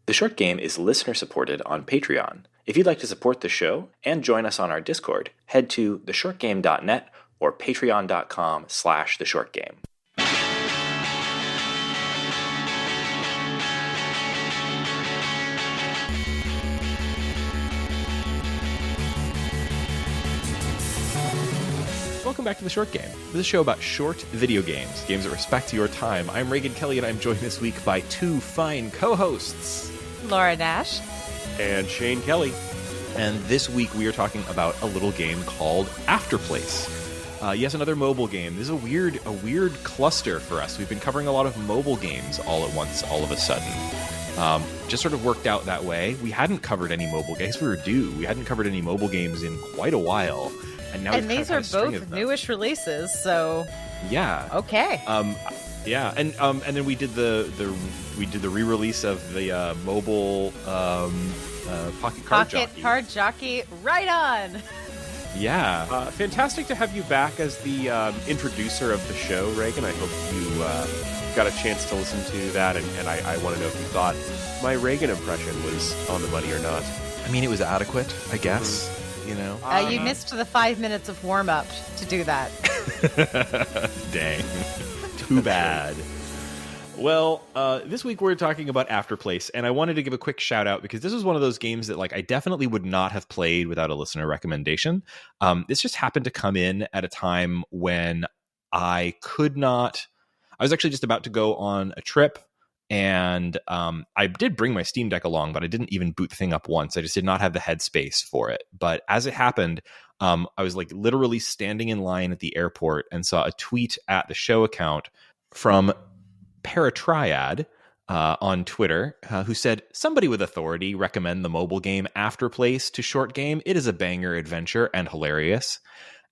The Short Game is listener-supported on Patreon. If you'd like to support the show and join us on our Discord, head to theshortgame.net or patreon.com/theshortgame. Welcome back to The Short Game. This is a show about short video games, games that respect your time. I'm Raygan Kelly, and I'm joined this week by two fine co-hosts. Laura Nash. And Shane Kelly. And this week we are talking about a little game called Afterplace. Yes, another mobile game. This is a weird cluster for us. We've been covering a lot of mobile games all at once, all of a sudden. Just sort of worked out that way. We hadn't covered any mobile games. We were due. We hadn't covered any mobile games in quite a while. And now these are both newish releases, so yeah. Okay. Yeah, and then we did the re-release of the mobile Pocket Card Jockey. Right on. Yeah. Fantastic to have you back as the introducer of the show, Raygan. I hope you got a chance to listen to that, and I want to know if you thought my Raygan impression was on the money or not. I mean, it was adequate, I guess. You know, you missed the 5 minutes of warm-up to do that. Dang. Too bad. Well, this week we're talking about Afterplace, and I wanted to give a quick shout out because this is one of those games that I definitely would not have played without a listener recommendation. This just happened to come in at a time when I was actually just about to go on a trip, and I did bring my Steam Deck along, but I didn't even boot the thing up once. I just did not have the headspace for it. But as it happened, I was literally standing in line at the airport and saw a tweet at the show account from Paratriad on Twitter, who said, "Somebody with authority recommend the mobile game Afterplace to Short Game. It is a banger adventure and hilarious."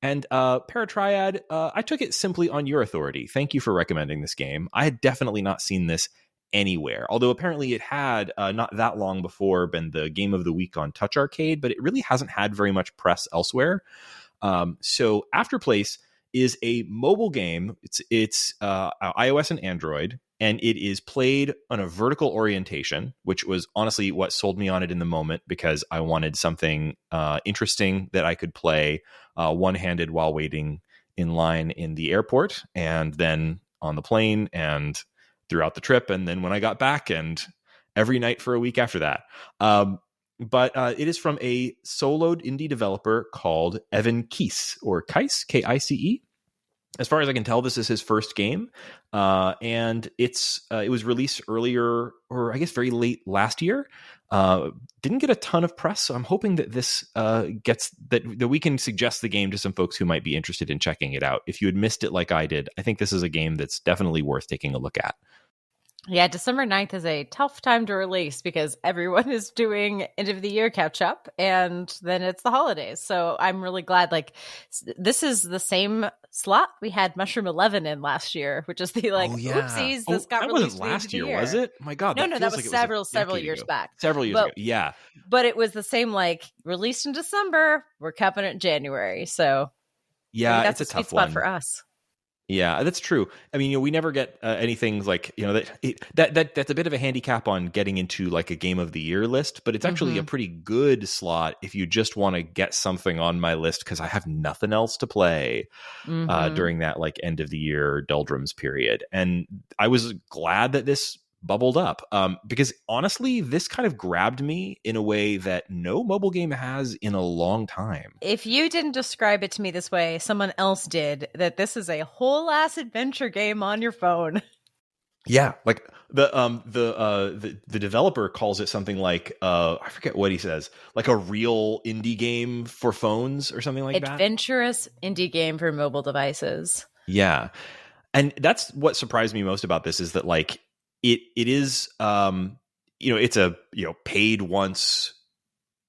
And Paratriad, I took it simply on your authority. Thank you for recommending this game. I had definitely not seen this anywhere, although apparently it had not that long before been the game of the week on Touch Arcade, but it really hasn't had very much press elsewhere. So Afterplace is a mobile game. It's iOS and Android, and it is played on a vertical orientation, which was honestly what sold me on it in the moment, because I wanted something interesting that I could play one-handed while waiting in line in the airport, and then on the plane, and throughout the trip, and then when I got back, and every night for a week after that. But it is from a soloed indie developer called Evan Kice, or Kice, Kice. As far as I can tell, this is his first game, and it was released earlier, or I guess very late last year. Didn't get a ton of press, so I'm hoping that this gets that we can suggest the game to some folks who might be interested in checking it out. If you had missed it like I did, I think this is a game that's definitely worth taking a look at. Yeah, December 9th is a tough time to release because everyone is doing end of the year catch up, and then it's the holidays. So I'm really glad, this is the same slot we had Mushroom 11 in last year, which is the oopsies, this got released last year, was it? My God. No, that was several years back. Several years ago, yeah. But it was the same, released in December, we're cupping it in January. So yeah, that's it's a tough spot one for us. Yeah, that's true. I mean, we never get anything that's a bit of a handicap on getting into a game of the year list, but it's actually a pretty good slot if you just want to get something on my list because I have nothing else to play during that end of the year doldrums period. And I was glad that this bubbled up because honestly, this kind of grabbed me in a way that no mobile game has in a long time. If you didn't describe it to me this way, someone else did, that this is a whole ass adventure game on your phone. Yeah, the developer calls it something I forget what he says, a real indie game for phones or something like that. Adventurous indie game for mobile devices. Yeah, and that's what surprised me most about this is that it is it's a paid once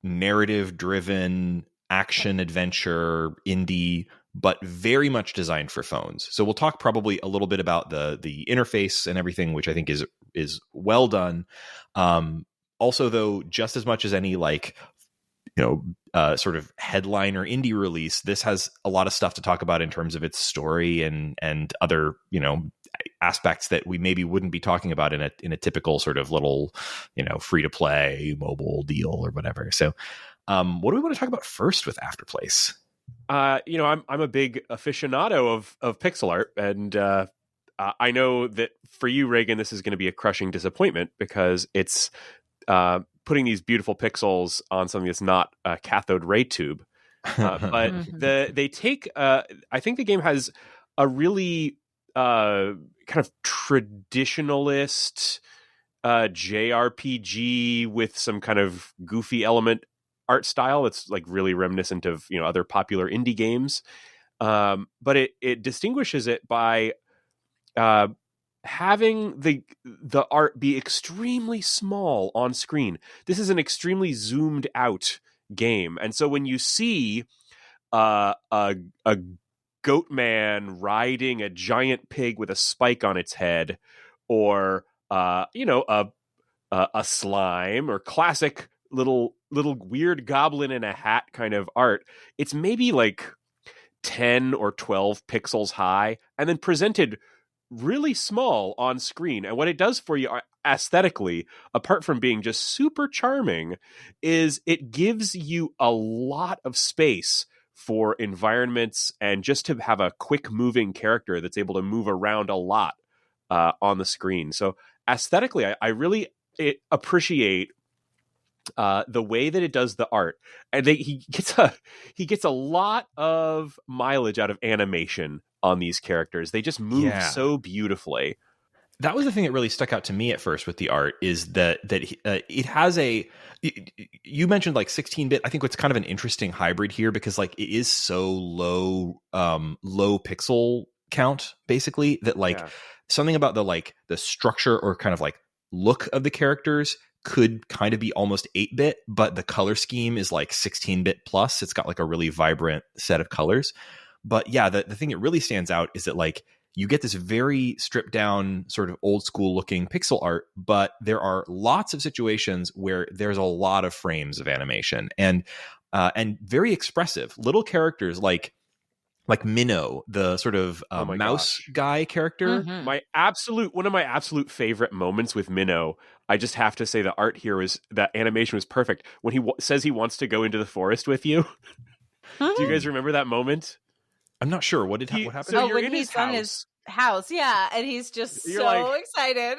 narrative driven action adventure indie, but very much designed for phones. So we'll talk probably a little bit about the interface and everything, which I think is well done. Also, though, just as much as any sort of headline or indie release, this has a lot of stuff to talk about in terms of its story and other aspects that we maybe wouldn't be talking about in a typical sort of little, free to play mobile deal or whatever. So, what do we want to talk about first with Afterplace? I'm a big aficionado of pixel art, and I know that for you, Raygan, this is going to be a crushing disappointment because it's putting these beautiful pixels on something that's not a cathode ray tube. But they take. I think the game has a really kind of traditionalist JRPG with some kind of goofy element art style that's like really reminiscent of other popular indie games. But it distinguishes it by having the art be extremely small on screen. This is an extremely zoomed out game, and so when you see a goat man riding a giant pig with a spike on its head, or a slime, or classic little weird goblin in a hat kind of art, it's maybe like 10 or 12 pixels high and then presented really small on screen. And what it does for you aesthetically, apart from being just super charming, is it gives you a lot of space for environments and just to have a quick moving character that's able to move around a lot on the screen. So aesthetically, I really appreciate the way that it does the art, and he gets a lot of mileage out of animation on these characters. They just move so beautifully. That was the thing that really stuck out to me at first with the art, is that it has you mentioned like 16-bit. I think what's kind of an interesting hybrid here, because like it is so low pixel count basically, that like something about the structure or kind of like look of the characters could kind of be almost 8-bit, but the color scheme is like 16-bit plus. It's got like a really vibrant set of colors. But yeah, the thing that really stands out is that like you get this very stripped down sort of old school looking pixel art, but there are lots of situations where there's a lot of frames of animation and very expressive little characters like Minnow, the sort of mouse guy character. Mm-hmm. One of my absolute favorite moments with Minnow, I just have to say the art here that animation was perfect. When he says he wants to go into the forest with you. Do you guys remember that moment? I'm not sure. What happened? So when he's on his house, and he's just so excited.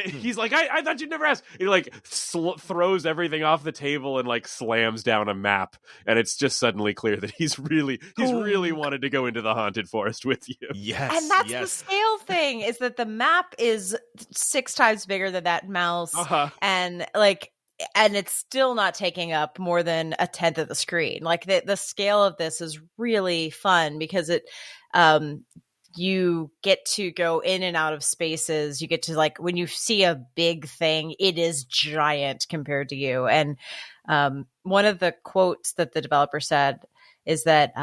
He's like, I thought you'd never ask. He like throws everything off the table and like slams down a map, and it's just suddenly clear that he's really wanted to go into the haunted forest with you. Yes, and that's the scale thing, is that the map is 6 times bigger than that mouse, and it's still not taking up more than a tenth of the screen. Like the scale of this is really fun because it you get to go in and out of spaces. You get to, like, when you see a big thing, it is giant compared to you. And one of the quotes that the developer said is that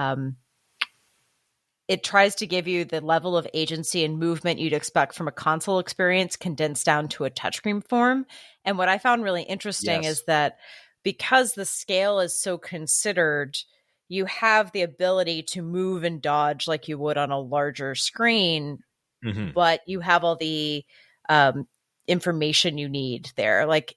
it tries to give you the level of agency and movement you'd expect from a console experience condensed down to a touchscreen form. And what I found really interesting is that because the scale is so considered, you have the ability to move and dodge like you would on a larger screen, but you have all the information you need there. Like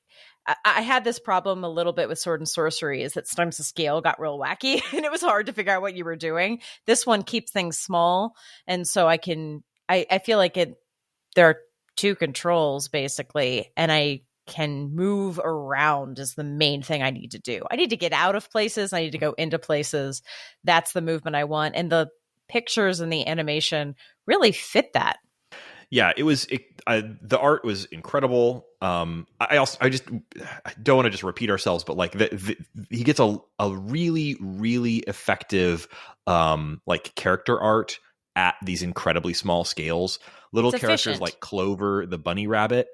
I had this problem a little bit with Sword and Sorcery, is that sometimes the scale got real wacky and it was hard to figure out what you were doing. This one keeps things small. And so I feel like there are 2 controls basically, and I can move around is the main thing I need to do. I need to get out of places. I need to go into places. That's the movement I want. And the pictures and the animation really fit that. Yeah, the art was incredible. I don't want to just repeat ourselves, but like he gets a really, really effective like character art at these incredibly small scales. Little characters like Clover, the bunny rabbit.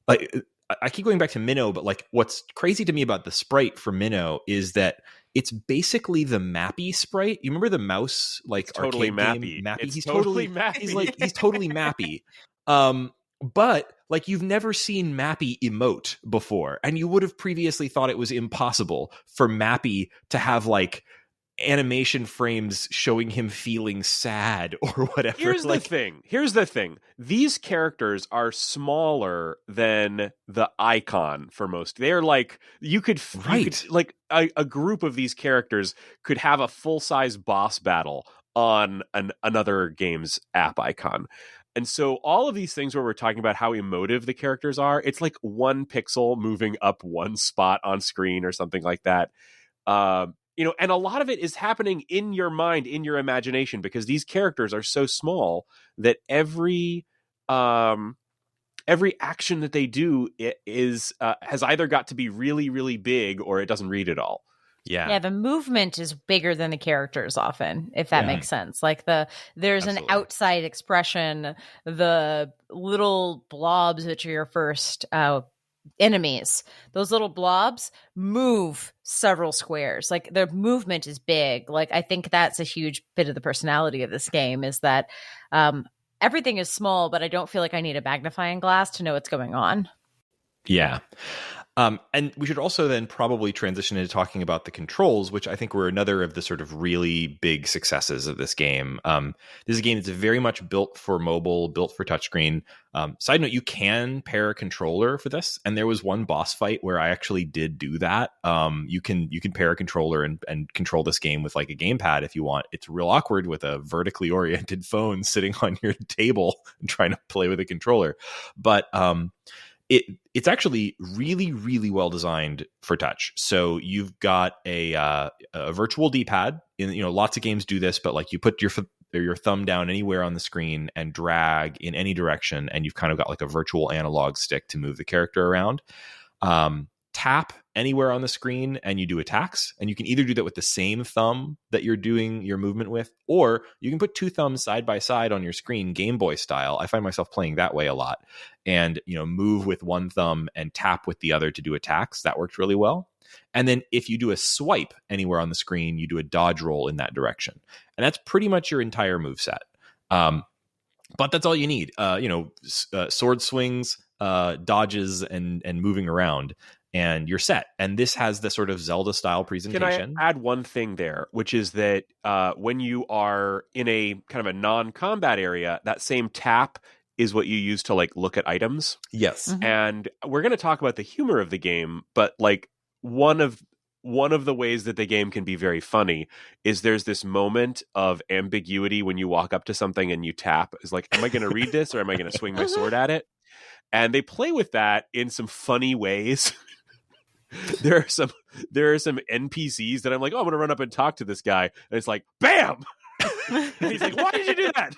Like I keep going back to Minnow, but like what's crazy to me about the sprite for Minnow is that it's basically the Mappy sprite. You remember the mouse like totally arcade Mappy? Game? He's totally Mappy. He's totally Mappy. But like you've never seen Mappy emote before, and you would have previously thought it was impossible for Mappy to have like animation frames showing him feeling sad or whatever. Here's the thing. These characters are smaller than the icon for most. They're like you could like a group of these characters could have a full-size boss battle on another game's app icon. And so all of these things where we're talking about how emotive the characters are, it's like one pixel moving up one spot on screen or something like that. And a lot of it is happening in your mind, in your imagination, because these characters are so small that every action that they do has either got to be really, really big or it doesn't read at all. Yeah, the movement is bigger than the characters often, if that makes sense. Like there's Absolutely. An outside expression, the little blobs, which are your first enemies. Those little blobs move several squares. Like their movement is big. Like I think that's a huge bit of the personality of this game is that everything is small, but I don't feel like I need a magnifying glass to know what's going on. Yeah. And we should also then probably transition into talking about the controls, which I think were another of the sort of really big successes of this game. This is a game that's very much built for mobile, built for touchscreen. Side note, you can pair a controller for this. And there was one boss fight where I actually did do that. You can pair a controller and control this game with like a gamepad if you want. It's real awkward with a vertically oriented phone sitting on your table and trying to play with a controller. But it's actually really, really well designed for touch. So you've got a virtual D-pad. Lots of games do this, but like you put your thumb down anywhere on the screen and drag in any direction, and you've kind of got like a virtual analog stick to move the character around. Tap anywhere on the screen and you do attacks, and you can either do that with the same thumb that you're doing your movement with, or you can put two thumbs side by side on your screen, Game Boy style. I find myself playing that way a lot, and move with one thumb and tap with the other to do attacks. That works really well. And then if you do a swipe anywhere on the screen, you do a dodge roll in that direction, and that's pretty much your entire move set. But that's all you need. Sword swings, dodges, and moving around, and you're set. And this has the sort of Zelda style presentation. Can I add one thing there, which is that when you are in a kind of a non-combat area, that same tap is what you use to like look at items. Yes. Mm-hmm. And we're going to talk about the humor of the game, but like one of the ways that the game can be very funny is there's this moment of ambiguity when you walk up to something and you tap. It's like, am I going to read this or am I going to swing my sword at it? And they play with that in some funny ways. There are some NPCs that I'm like, oh, I'm going to run up and talk to this guy. And it's like, bam! And he's like, why did you do that?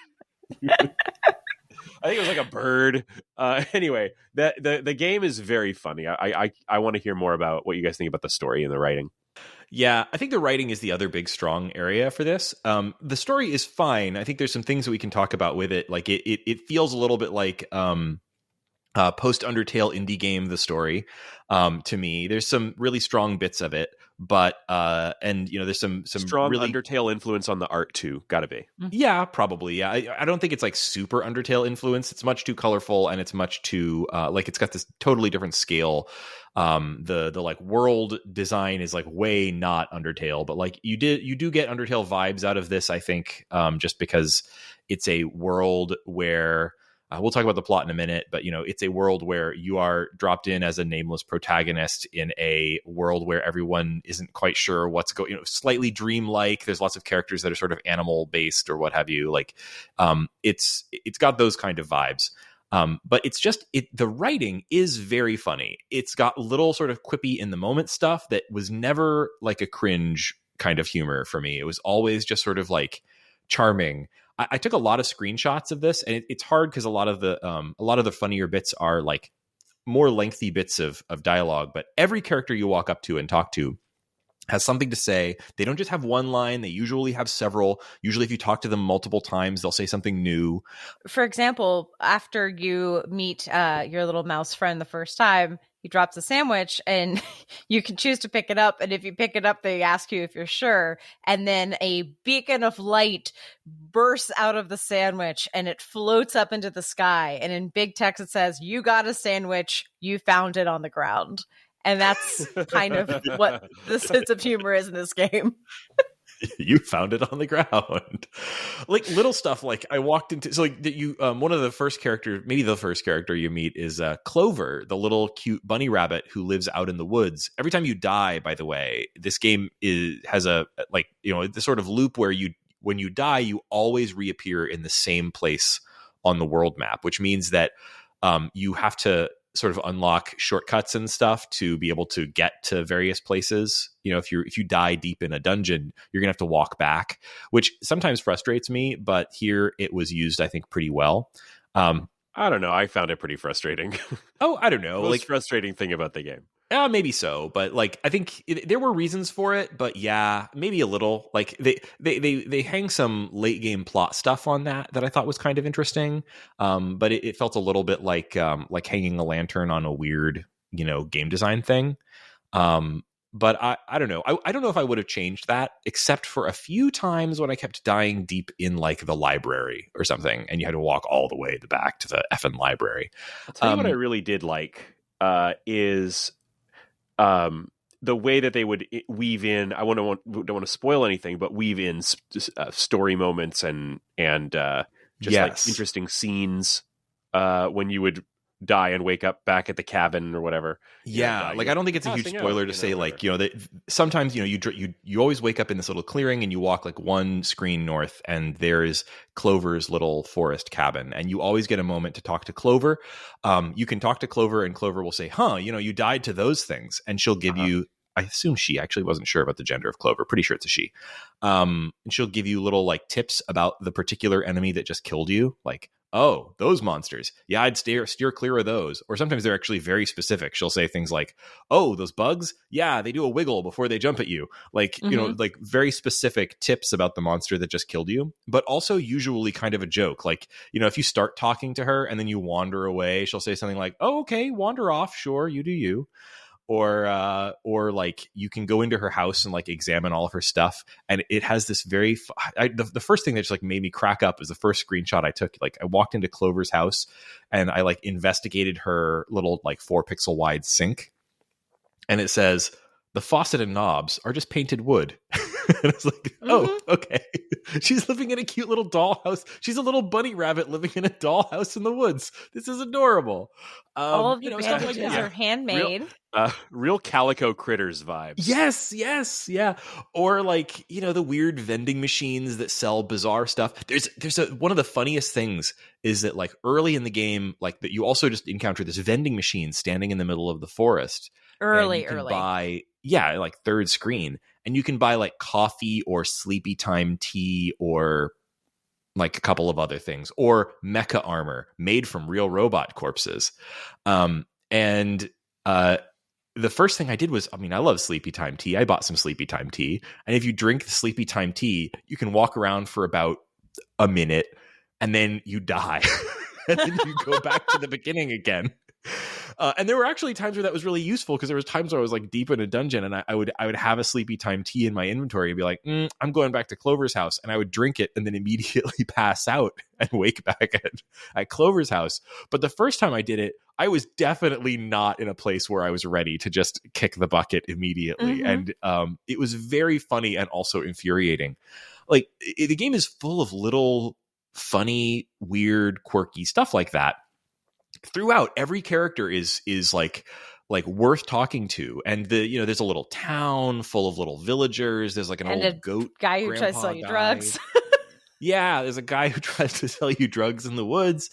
I think it was like a bird. Anyway, the game is very funny. I want to hear more about what you guys think about the story and the writing. Yeah, I think the writing is the other big strong area for this. The story is fine. I think there's some things that we can talk about with it. Like it feels a little bit like post Undertale indie game, the story, to me. There's some really strong bits of it, but there's some strong really Undertale influence on the art too. Gotta be. Yeah, probably. Yeah, I don't think it's like super Undertale influence. It's much too colorful, and it's much too like it's got this totally different scale. The like world design is like way not Undertale, but like you do get Undertale vibes out of this, I think, just because it's a world where we'll talk about the plot in a minute, but it's a world where you are dropped in as a nameless protagonist in a world where everyone isn't quite sure what's going. Slightly dreamlike. There's lots of characters that are sort of animal based or what have you. Like, it's got those kind of vibes. But it's just the writing is very funny. It's got little sort of quippy in the moment stuff that was never like a cringe kind of humor for me. It was always just sort of like charming. I took a lot of screenshots of this, and it's hard because a lot of the funnier bits are like more lengthy bits of dialogue. But every character you walk up to and talk to has something to say. They don't just have one line. They usually have several. Usually if you talk to them multiple times, they'll say something new. For example, after you meet your little mouse friend the first time, he drops a sandwich and you can choose to pick it up. And if you pick it up, they ask you if you're sure. And then a beacon of light bursts out of the sandwich and it floats up into the sky. And in big text, it says, "You got a sandwich. You found it on the ground." And that's kind of what the sense of humor is in this game. You found it on the ground. Like little stuff. Like I walked into, so like that you, one of the first characters, maybe the first character you meet is Clover, the little cute bunny rabbit who lives out in the woods. Every time you die, by the way, this game has a, like, the sort of loop where when you die, you always reappear in the same place on the world map, which means that you have to sort of unlock shortcuts and stuff to be able to get to various places. If you die deep in a dungeon, you're gonna have to walk back, which sometimes frustrates me, but here it was used, I think, pretty well. I don't know. I found it pretty frustrating. Oh, I don't know. Most frustrating thing about the game. Maybe so, but like I think there were reasons for it, but yeah, maybe a little. Like they hang some late game plot stuff on that I thought was kind of interesting, but it felt a little bit like hanging a lantern on a weird game design thing. But I don't know. I don't know if I would have changed that, except for a few times when I kept dying deep in like the library or something, and you had to walk all the way back to the effing library. I'll tell you what I really did like is the way that they would weave in. I don't want to spoil anything, but weave in story moments and just like interesting scenes when you would die and wake up back at the cabin or whatever. Yeah, like I don't think it's a huge spoiler to say like that sometimes you always wake up in this little clearing and you walk like one screen north and there's Clover's little forest cabin, and you always get a moment to talk to Clover. You can talk to Clover and Clover will say, you died to those things, and she'll give you, I assume she, actually wasn't sure about the gender of Clover, pretty sure it's a she. And she'll give you little like tips about the particular enemy that just killed you, like, oh, those monsters. Yeah, I'd steer clear of those. Or sometimes they're actually very specific. She'll say things like, oh, those bugs? Yeah, they do a wiggle before they jump at you. Like, like very specific tips about the monster that just killed you, but also usually kind of a joke. Like, if you start talking to her and then you wander away, she'll say something like, oh, okay, wander off. Sure, you do you. Or like you can go into her house and like examine all of her stuff, and it has this very the first thing that just like made me crack up is the first screenshot I took. Like I walked into Clover's house and I like investigated her little like 4-pixel wide sink, and it says the faucet and knobs are just painted wood. And it's like, oh, okay. She's living in a cute little dollhouse. She's a little bunny rabbit living in a dollhouse in the woods. This is adorable. All of the bandages are handmade. Real Calico Critters vibes. Yes, yeah. Or like, the weird vending machines that sell bizarre stuff. There's one of the funniest things is that like early in the game, like that you also just encounter this vending machine standing in the middle of the forest. Early. Like third screen. And you can buy like coffee or sleepy time tea or like a couple of other things, or mecha armor made from real robot corpses. And the first thing I did was, I love sleepy time tea. I bought some sleepy time tea. And if you drink the sleepy time tea, you can walk around for about a minute and then you die. And then you go back to the beginning again. And there were actually times where that was really useful, because there was times where I was like deep in a dungeon and I would have a sleepy time tea in my inventory and be like, I'm going back to Clover's house, and I would drink it and then immediately pass out and wake back at Clover's house. But the first time I did it, I was definitely not in a place where I was ready to just kick the bucket immediately. And it was very funny and also infuriating. Like the game is full of little funny, weird, quirky stuff like that. Throughout, every character is like worth talking to, and there's a little town full of little villagers. There's like an old goat guy who tries to sell you drugs. Yeah, there's a guy who tries to sell you drugs in the woods.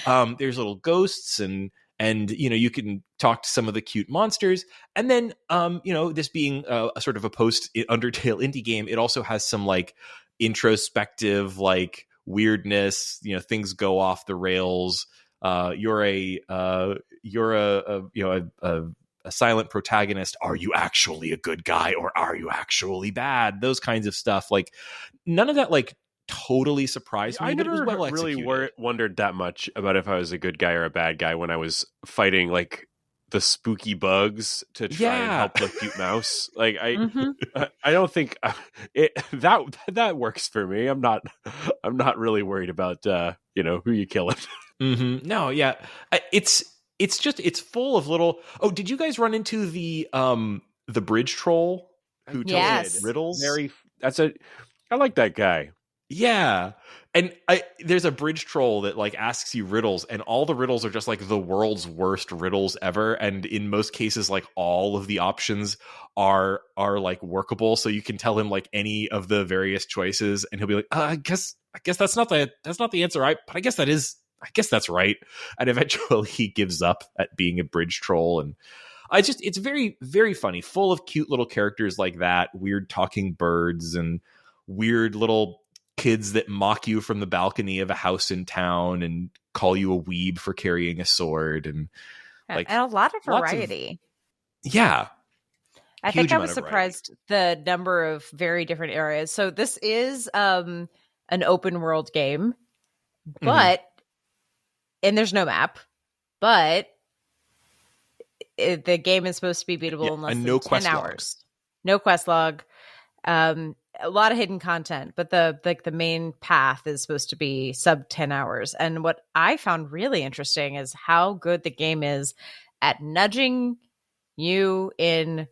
There's little ghosts, and you can talk to some of the cute monsters. And then this being a sort of a post Undertale indie game, it also has some like introspective like weirdness. Things go off the rails. You're a silent protagonist. Are you actually a good guy, or are you actually bad? Those kinds of stuff. Like none of that like totally surprised me. I never really wondered that much about if I was a good guy or a bad guy when I was fighting like the spooky bugs to try and help the cute mouse. Like I don't think that works for me. I'm not really worried about who you killing. No, yeah, it's full of little. Oh, did you guys run into the bridge troll who tells riddles? I like that guy. Yeah. And there's a bridge troll that like asks you riddles, and all the riddles are just like the world's worst riddles ever. And in most cases, like all of the options are like workable. So you can tell him like any of the various choices, and he'll be like, I guess that's not the answer. But I guess that's right. And eventually he gives up at being a bridge troll. And it's very, very funny, full of cute little characters like that, weird talking birds and weird little kids that mock you from the balcony of a house in town and call you a weeb for carrying a sword, and like and a lot of variety. Yeah. I think I was surprised the number of very different areas. So this is an open world game, but and there's no map, but the game is supposed to be beatable in less than 10 hours. No quest log. A lot of hidden content, but the main path is supposed to be sub 10 hours. And what I found really interesting is how good the game is at nudging you in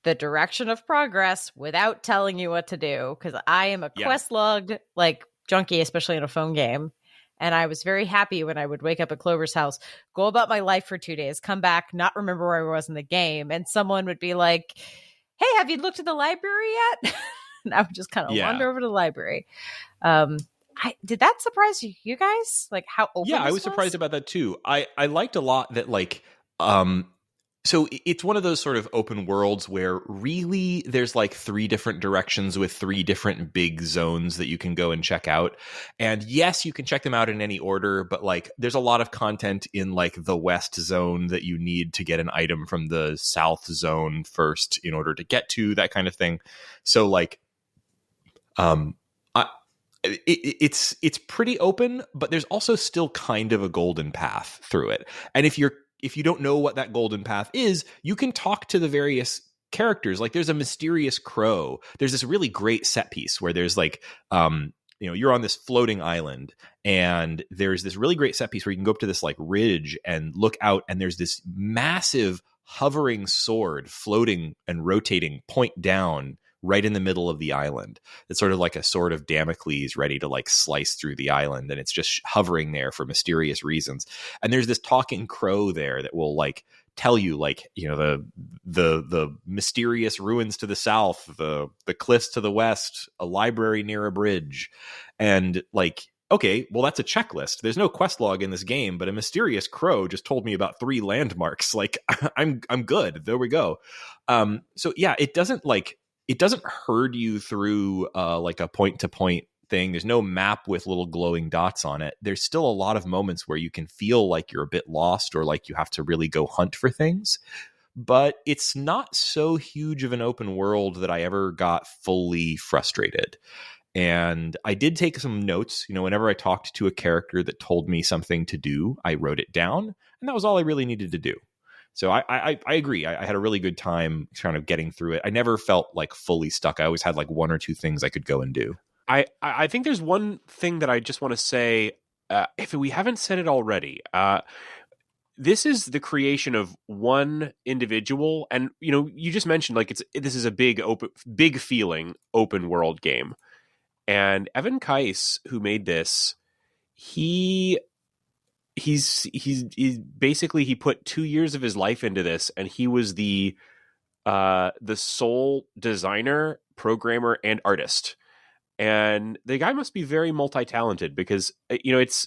the direction of progress without telling you what to do. Because I am a quest logged like junkie, especially in a phone game. And I was very happy when I would wake up at Clover's house, go about my life for 2 days, come back, not remember where I was in the game. And someone would be like, hey, have you looked at the library yet? And I would just kind of wander over to the library. Did that surprise you guys? Like how open this I was surprised about that too. I liked a lot that like, so it's one of those sort of open worlds where really there's like 3 different directions with 3 different big zones that you can go and check out. And yes, you can check them out in any order, but like there's a lot of content in like the west zone that you need to get an item from the south zone first in order to get to, that kind of thing. So like, it's pretty open, but there's also still kind of a golden path through it. And if you don't know what that golden path is, you can talk to the various characters. Like there's a mysterious crow. There's this really great set piece where there's like, you're on this floating island, and there's this really great set piece where you can go up to this like ridge and look out, and there's this massive hovering sword floating and rotating point down right in the middle of the island. It's sort of like a sword of Damocles ready to like slice through the island. And it's just hovering there for mysterious reasons. And there's this talking crow there that will like tell you like, the mysterious ruins to the south, the cliffs to the west, a library near a bridge. And like, okay, well, that's a checklist. There's no quest log in this game, but a mysterious crow just told me about 3 landmarks. Like I'm good. There we go. So yeah, it doesn't herd you through like a point-to-point thing. There's no map with little glowing dots on it. There's still a lot of moments where you can feel like you're a bit lost or like you have to really go hunt for things. But it's not so huge of an open world that I ever got fully frustrated. And I did take some notes. Whenever I talked to a character that told me something to do, I wrote it down. And that was all I really needed to do. So I agree. I had a really good time kind of getting through it. I never felt like fully stuck. I always had like 1 or 2 things I could go and do. I think there's one thing that I just want to say, if we haven't said it already. This is the creation of one individual, and you just mentioned like this is a big feeling open world game, and Evan Kice, who made this, he's basically he put 2 years of his life into this, and he was the sole designer, programmer, and artist. And the guy must be very multi-talented because it's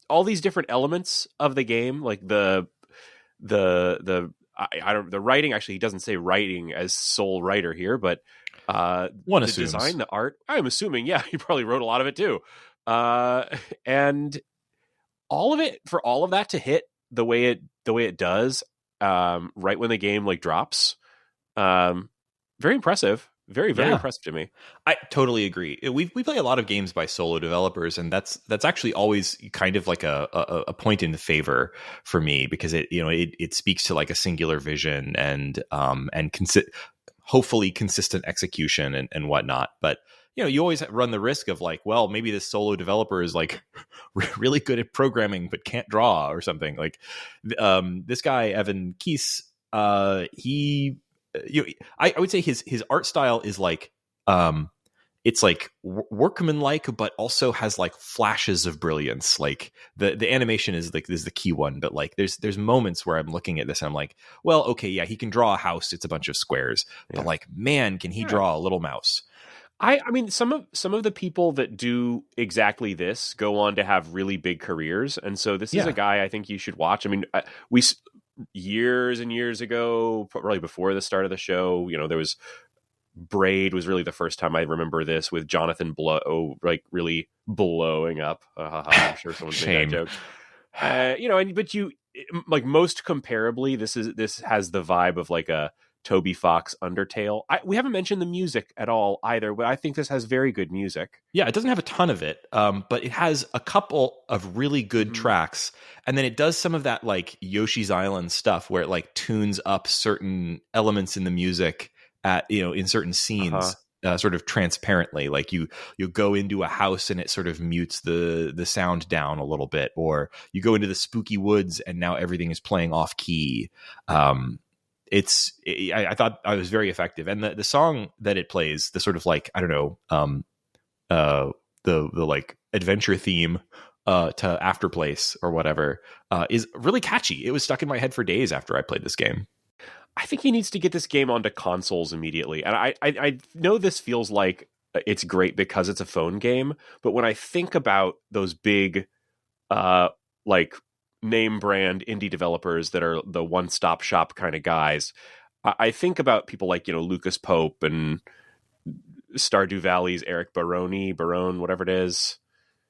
all these different elements of the game, like the writing. Actually, he doesn't say writing as sole writer here, but one assumes. Design, the art. I'm assuming, yeah, he probably wrote a lot of it too, and all of it, for all of that to hit the way it does, right when the game like drops, very impressive. Very, very impressive to me. I totally agree. We play a lot of games by solo developers, and that's actually always kind of like a point in favor for me, because it speaks to like a singular vision and hopefully consistent execution and whatnot. But you always run the risk of like, well, maybe this solo developer is like really good at programming but can't draw or something. Like this guy Evan Kice, he I would say his art style is like it's like workmanlike, but also has like flashes of brilliance. Like the animation is the key one, but like there's moments where I'm looking at this and I'm like, well, okay, yeah, he can draw a house. It's a bunch of squares, but like, man, can he draw a little mouse? I mean, some of the people that do exactly this go on to have really big careers, and so this is a guy I think you should watch. I mean, years and years ago, probably before the start of the show, there was Braid was really the first time I remember this, with Jonathan Blow like really blowing up. I'm sure someone's made that joke. But you like most comparably, this has the vibe of like a Toby Fox Undertale. We haven't mentioned the music at all either, but I think this has very good music. Yeah, it doesn't have a ton of it, but it has a couple of really good tracks, and then it does some of that like Yoshi's Island stuff where it like tunes up certain elements in the music at in certain scenes, sort of transparently. Like you go into a house and it sort of mutes the sound down a little bit, or you go into the spooky woods and now everything is playing off key. I thought I was very effective, and the song that it plays, the sort of like, I don't know, the like adventure theme to Afterplace or whatever, is really catchy. It was stuck in my head for days after I played this game. I think he needs to get this game onto consoles immediately. And I know this feels like it's great because it's a phone game, but when I think about those big like name brand indie developers that are the one-stop shop kind of guys, I think about people like, Lucas Pope and Stardew Valley's Eric Barone, whatever it is.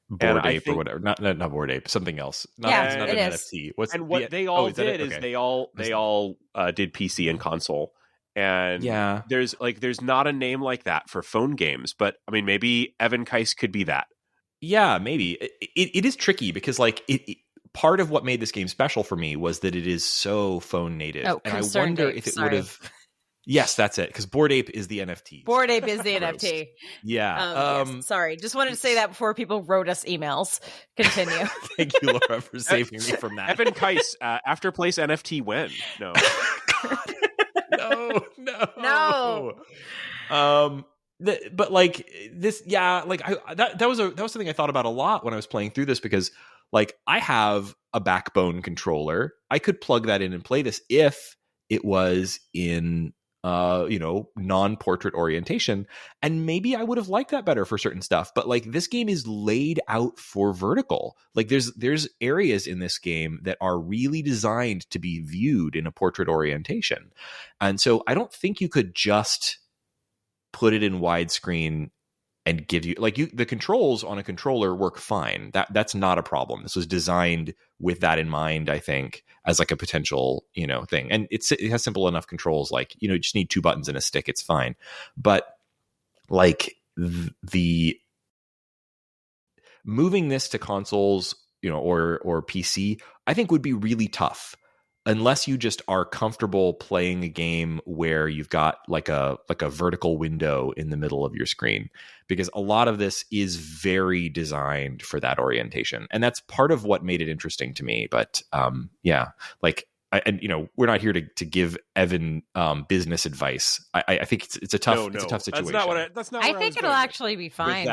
Bored Ape or whatever, not Bored Ape, something else. Not an NFT. What they all did is they all did PC and console, and there's not a name like that for phone games. But I mean, maybe Evan Kice could be that. Yeah, maybe it is tricky because like part of what made this game special for me was that it is so phone native, and I wonder if it would have. Yes, that's it. Because Bored Ape is the NFT. Bored Ape is the NFT. Yeah. Yes, sorry. Just wanted to say that before people wrote us emails. Continue. Thank you, Laura, for saving me from that. Evan Kice, Afterplace NFT when? No. No. But like this, like that was something I thought about a lot when I was playing through this, because like I have a Backbone controller. I could plug that in and play this if it was in non-portrait orientation, and maybe I would have liked that better for certain stuff. But like this game is laid out for vertical. Like there's areas in this game that are really designed to be viewed in a portrait orientation, and so I don't think you could just put it in widescreen and give you the controls on a controller work fine. That's not a problem. This was designed with that in mind, I think, as like a potential, thing. And it has simple enough controls, like, you just need 2 buttons and a stick. It's fine. But like the moving this to consoles, or PC, I think would be really tough. Unless you just are comfortable playing a game where you've got like a vertical window in the middle of your screen, because a lot of this is very designed for that orientation, and that's part of what made it interesting to me. But we're not here to give Evan business advice. I think it's a tough situation. That's not. I think it'll actually be fine.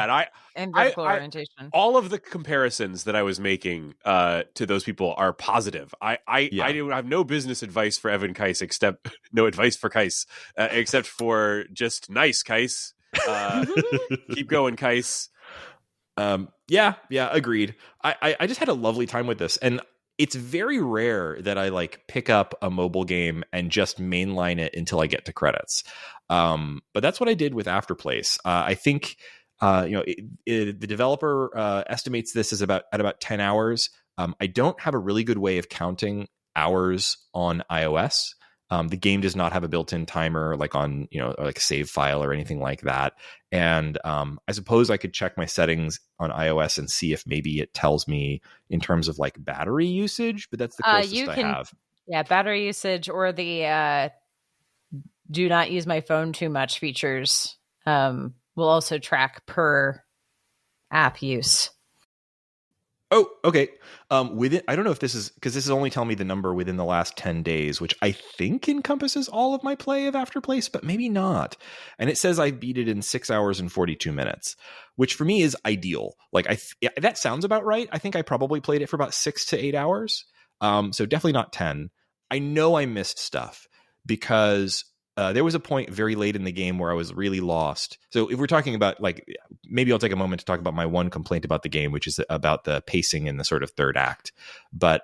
And vertical orientation. All of the comparisons that I was making to those people are positive. I have no business advice for Evan Kice, except for just nice, Kice. Keep going, Kice. Agreed. I just had a lovely time with this, and it's very rare that I like pick up a mobile game and just mainline it until I get to credits. But that's what I did with Afterplace. I think the developer estimates this as at about 10 hours. I don't have a really good way of counting hours on iOS. The game does not have a built-in timer like on, like a save file or anything like that. And I suppose I could check my settings on iOS and see if maybe it tells me in terms of like battery usage, but that's the closest I have. Yeah, battery usage, or the do not use my phone too much features will also track per app use. Oh, okay. Within, I don't know if this is because this is only telling me the number within the last 10 days, which I think encompasses all of my play of Afterplace, but maybe not. And it says I beat it in 6 hours and 42 minutes, which for me is ideal. Like that sounds about right. I think I probably played it for about 6 to 8 hours. So definitely not 10. I know I missed stuff because there was a point very late in the game where I was really lost. So if we're talking about, like, maybe I'll take a moment to talk about my one complaint about the game, which is about the pacing in the sort of third act. But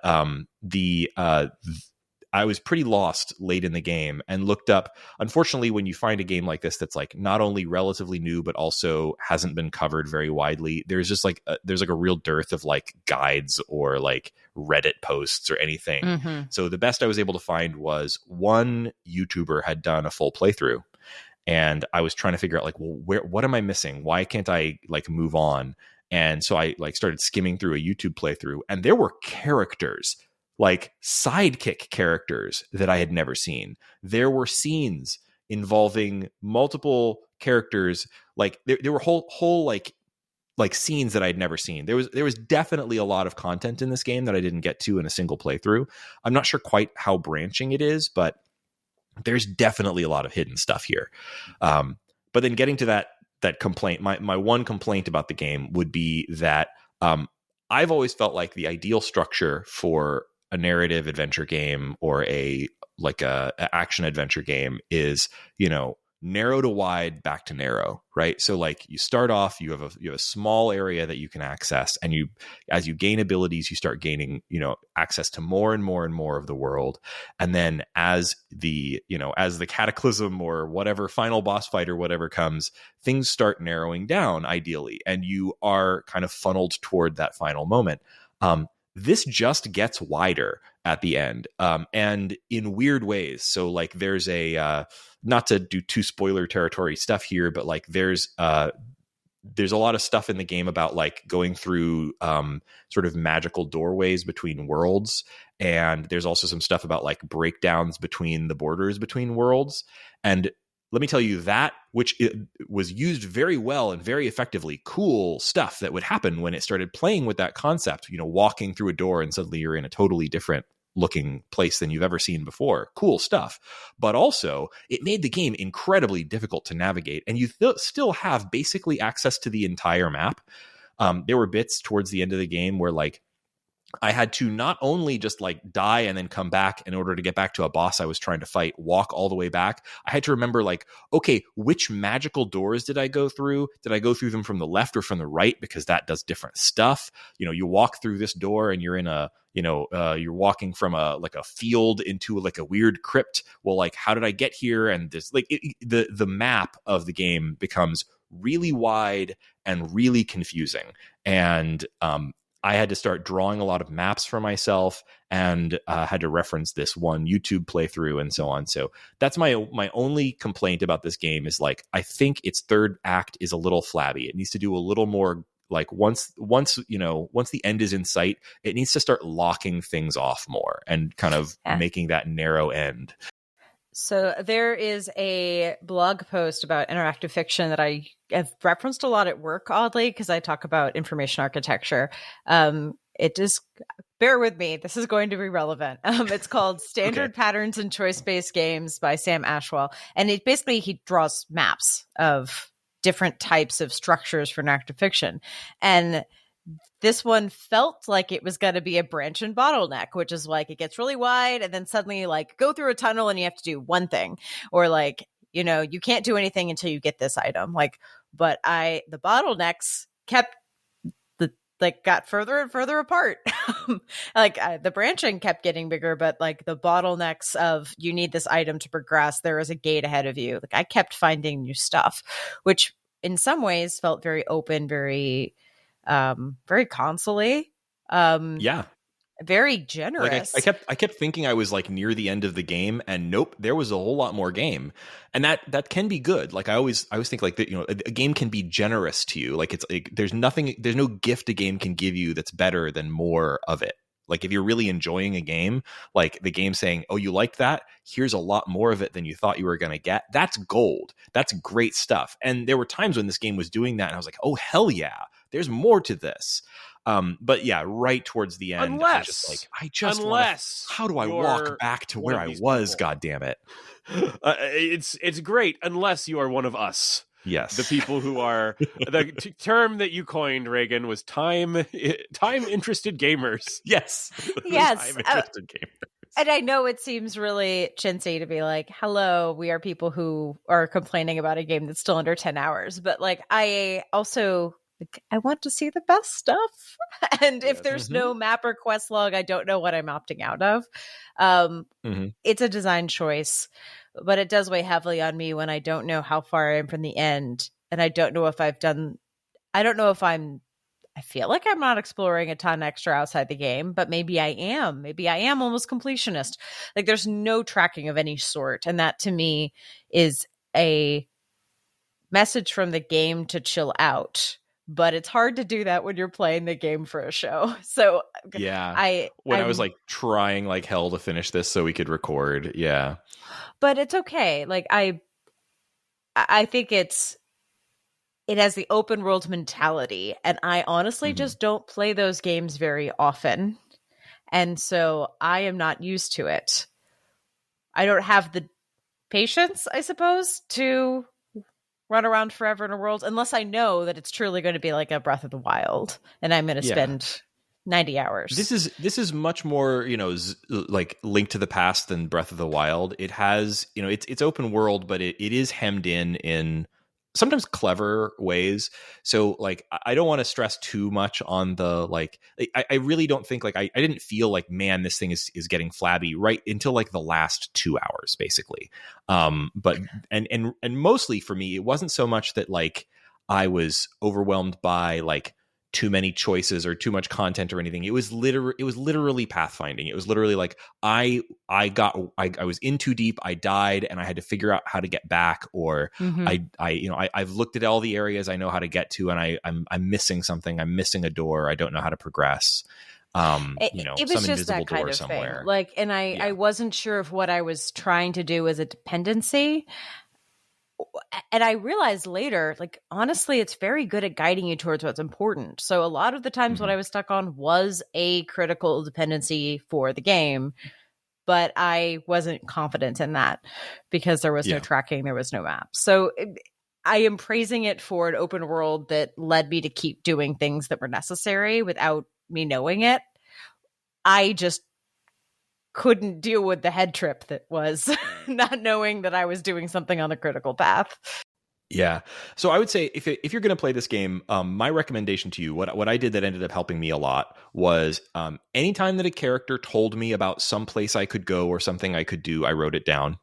I was pretty lost late in the game and looked up. Unfortunately, when you find a game like this that's like not only relatively new but also hasn't been covered very widely, there's just like there's like a real dearth of like guides or like Reddit posts or anything. Mm-hmm. So the best I was able to find was one YouTuber had done a full playthrough, and I was trying to figure out like, well, what am I missing? Why can't I like move on? And so I like started skimming through a YouTube playthrough, and there were characters, like sidekick characters that I had never seen. There were scenes involving multiple characters. Like there were whole like scenes that I'd never seen. There was definitely a lot of content in this game that I didn't get to in a single playthrough. I'm not sure quite how branching it is, but there's definitely a lot of hidden stuff here. But then getting to that complaint, my one complaint about the game would be that I've always felt like the ideal structure for a narrative adventure game or a action adventure game is, narrow to wide, back to narrow, right? So like you start off, you have a small area that you can access, and as you gain abilities, you start gaining, access to more and more and more of the world. And then as the cataclysm or whatever final boss fight or whatever comes, things start narrowing down ideally, and you are kind of funneled toward that final moment. This just gets wider at the end, and in weird ways. So like there's not to do too spoiler territory stuff here, but like there's a lot of stuff in the game about like going through sort of magical doorways between worlds. And there's also some stuff about like breakdowns between the borders between worlds. And let me tell you, that which was used very well and very effectively, cool stuff that would happen when it started playing with that concept, walking through a door and suddenly you're in a totally different looking place than you've ever seen before. Cool stuff. But also it made the game incredibly difficult to navigate, and you still have basically access to the entire map. There were bits towards the end of the game where like I had to not only just like die and then come back in order to get back to a boss I was trying to fight, walk all the way back. I had to remember like, okay, which magical doors did I go through? Did I go through them from the left or from the right? Because that does different stuff. You walk through this door and you're in you're walking from a field into like a weird crypt. Well, like, how did I get here? And this, like, the map of the game becomes really wide and really confusing. And, I had to start drawing a lot of maps for myself, and had to reference this one YouTube playthrough and so on. So that's my only complaint about this game is like, I think its third act is a little flabby. It needs to do a little more, like once the end is in sight, it needs to start locking things off more and kind of making that narrow end. So there is a blog post about interactive fiction that I have referenced a lot at work, oddly, because I talk about information architecture. It is, bear with me, this is going to be relevant. It's called Standard Patterns in Choice-Based Games by Sam Ashwell. And he draws maps of different types of structures for interactive fiction. And this one felt like it was going to be a branch and bottleneck, which is like it gets really wide and then suddenly like go through a tunnel and you have to do one thing, or like, you can't do anything until you get this item. Like, but the bottlenecks got further and further apart. The branching kept getting bigger, but like the bottlenecks of you need this item to progress, there is a gate ahead of you. Like I kept finding new stuff, which in some ways felt very open, very console-y. Very generous. Like I kept thinking I was like near the end of the game, and nope, there was a whole lot more game, and that can be good. Like I always think like that, a game can be generous to you. Like it's like there's no gift a game can give you that's better than more of it. Like if you're really enjoying a game, like the game saying, "Oh, you like that? Here's a lot more of it than you thought you were going to get." That's gold. That's great stuff. And there were times when this game was doing that, and I was like, "Oh, hell yeah! There's more to this." But yeah, right towards the end, I was just like, how do I walk back to where I was? People. God damn it! It's great unless you are one of us. Yes, the people who are the term that you coined, Raygan, was time interested gamers. Yes, yes, time interested gamers. And I know it seems really chintzy to be like, hello, we are people who are complaining about a game that's still under 10 hours. But like, I also, like, I want to see the best stuff. And if there's no map or quest log, I don't know what I'm opting out of. It's a design choice, but it does weigh heavily on me when I don't know how far I am from the end. And I don't know if I feel like I'm not exploring a ton extra outside the game, but maybe I am. Maybe I am almost completionist. Like there's no tracking of any sort. And that to me is a message from the game to chill out. But it's hard to do that when you're playing the game for a show. So yeah, I was like trying like hell to finish this so we could record. Yeah. But it's okay. Like I think it has the open world mentality, and I honestly just don't play those games very often. And so I am not used to it. I don't have the patience, I suppose, to run around forever in a world unless I know that it's truly going to be like a Breath of the Wild and I'm going to spend 90 hours. This is much more, like Link to the Past than Breath of the Wild. It has, it's open world, but it is hemmed in sometimes clever ways. So like, I don't want to stress too much on the, like, I really don't think like, I didn't feel like, man, this thing is getting flabby right until like the last 2 hours, basically. But, and mostly for me, it wasn't so much that like I was overwhelmed by like too many choices or too much content or anything. It was literally pathfinding. It was literally like I was in too deep, I died, and I had to figure out how to get back, or I've looked at all the areas I know how to get to, and I'm missing something. I'm missing a door. I don't know how to progress. It was just that kind of somewhere. Thing. Like, and I wasn't sure if what I was trying to do was a dependency. And I realized later, like, honestly, it's very good at guiding you towards what's important. So a lot of the times what I was stuck on was a critical dependency for the game, but I wasn't confident in that because there was no tracking, there was no map. So I am praising it for an open world that led me to keep doing things that were necessary without me knowing it. I just couldn't deal with the head trip that was not knowing that I was doing something on the critical path. Yeah. So I would say if you're going to play this game, my recommendation to you, what I did that ended up helping me a lot was anytime that a character told me about some place I could go or something I could do, I wrote it down.